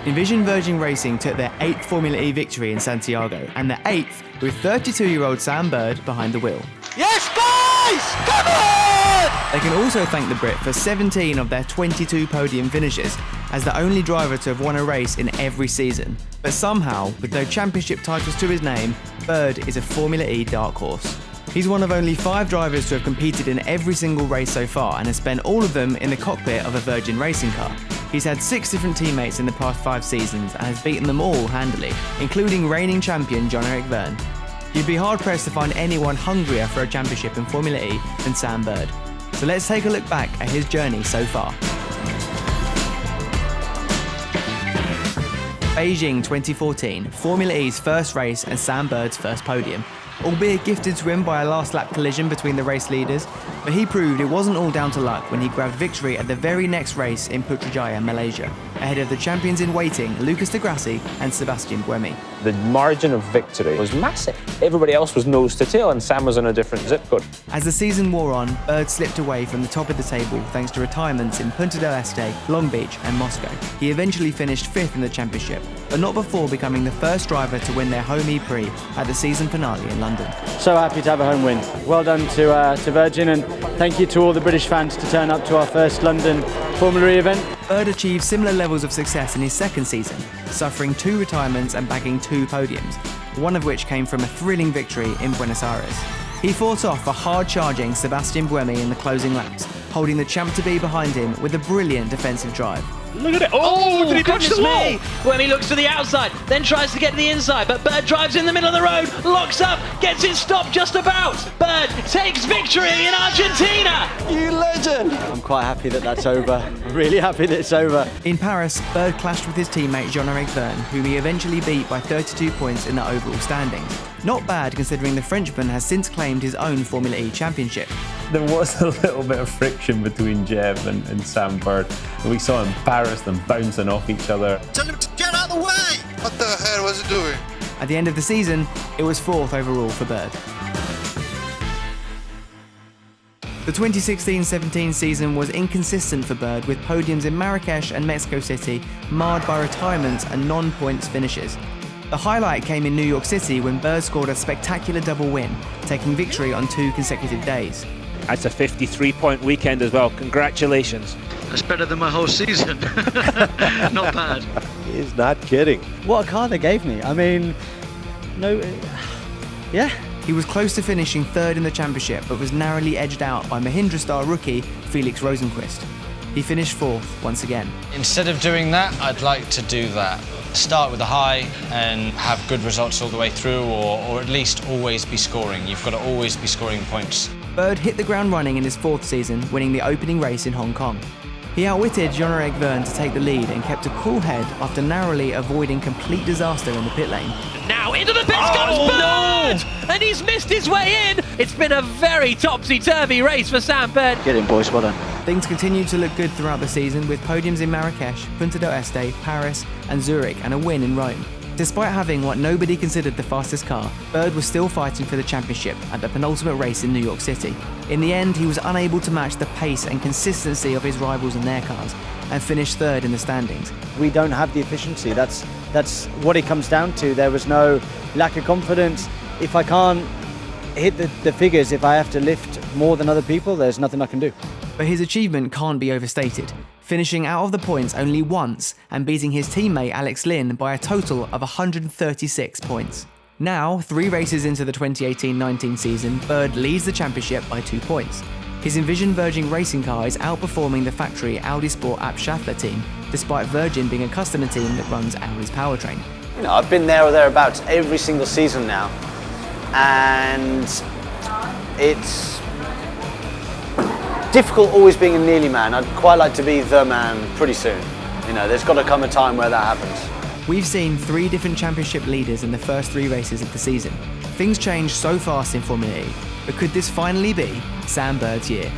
Envision Virgin Racing took their 8th Formula E victory in Santiago, and their 8th with 32-year-old Sam Bird behind the wheel. Yes, guys! Come on! They can also thank the Brit for 17 of their 22 podium finishes, as the only driver to have won a race in every season. But somehow, with no championship titles to his name, Bird is a Formula E dark horse. He's one of only 5 drivers to have competed in every single race so far and has spent all of them in the cockpit of a Virgin racing car. He's had 6 different teammates in the past 5 seasons and has beaten them all handily, including reigning champion Jean-Eric Vergne. You'd be hard-pressed to find anyone hungrier for a championship in Formula E than Sam Bird. So let's take a look back at his journey so far. Beijing 2014, Formula E's first race and Sam Bird's first podium. Albeit gifted to him by a last lap collision between the race leaders, but he proved it wasn't all down to luck when he grabbed victory at the very next race in Putrajaya, Malaysia, ahead of the champions in waiting Lucas de Grassi and Sebastian Buemi. The margin of victory was massive. Everybody else was nose to tail and Sam was on a different zip code. As the season wore on, Bird slipped away from the top of the table thanks to retirements in Punta del Este, Long Beach and Moscow. He eventually finished 5th in the championship, but not before becoming the first driver to win their home E-Prix at the season finale in London. So happy to have a home win. Well done to Virgin, and thank you to all the British fans to turn up to our first London Formula E event. Bird achieved similar levels of success in his second season, suffering 2 retirements and bagging 2 podiums, one of which came from a thrilling victory in Buenos Aires. He fought off a hard-charging Sebastian Buemi in the closing laps, holding the champ-to-be behind him with a brilliant defensive drive. Look at it. Oh, did he touch the wall? When he looks to the outside, then tries to get to the inside, but Bird drives in the middle of the road, locks up, gets it stopped just about. Bird takes victory in Argentina. You legend! I'm quite happy that that's over. I'm really happy that it's over. In Paris, Bird clashed with his teammate Jean-Eric Vergne, whom he eventually beat by 32 points in the overall standings. Not bad considering the Frenchman has since claimed his own Formula E championship. There was a little bit of friction between Jeb and Sam Bird. We saw embarrassed them bouncing off each other. Tell him to get out of the way! What the hell was he doing? At the end of the season, it was 4th overall for Bird. The 2016-17 season was inconsistent for Bird, with podiums in Marrakesh and Mexico City marred by retirements and non-points finishes. The highlight came in New York City when Bird scored a spectacular double win, taking victory on 2 consecutive days. That's a 53-point weekend as well. Congratulations. That's better than my whole season. Not bad. He's not kidding. What a car they gave me. I mean, no, yeah. He was close to finishing 3rd in the championship, but was narrowly edged out by Mahindra star rookie Felix Rosenqvist. He finished 4th once again. Instead of doing that, I'd like to do that. Start with a high and have good results all the way through, or at least always be scoring. You've got to always be scoring points. Bird hit the ground running in his 4th season, winning the opening race in Hong Kong. He outwitted Jean-Eric Vergne to take the lead and kept a cool head after narrowly avoiding complete disaster in the pit lane. Now into the pits comes Bird! And he's missed his way in! It's been a very topsy-turvy race for Sam Bird. Get in, boys, well done. Things continued to look good throughout the season, with podiums in Marrakesh, Punta del Este, Paris and Zurich, and a win in Rome. Despite having what nobody considered the fastest car, Bird was still fighting for the championship at the penultimate race in New York City. In the end, he was unable to match the pace and consistency of his rivals in their cars, and finished 3rd in the standings. We don't have the efficiency. That's what it comes down to. There was no lack of confidence. If I can't hit the figures, if I have to lift more than other people, there's nothing I can do. But his achievement can't be overstated, finishing out of the points only once and beating his teammate Alex Lynn by a total of 136 points. Now, 3 races into the 2018-19 season, Bird leads the championship by 2 points. His Envision Virgin racing car is outperforming the factory Audi Sport App Schaeffler team, despite Virgin being a customer team that runs Audi's powertrain. You know, I've been there or thereabouts every single season now, and it's difficult always being a nearly man. I'd quite like to be the man pretty soon. You know, there's got to come a time where that happens. We've seen 3 different championship leaders in the first 3 races of the season. Things change so fast in Formula E, but could this finally be Sam Bird's year?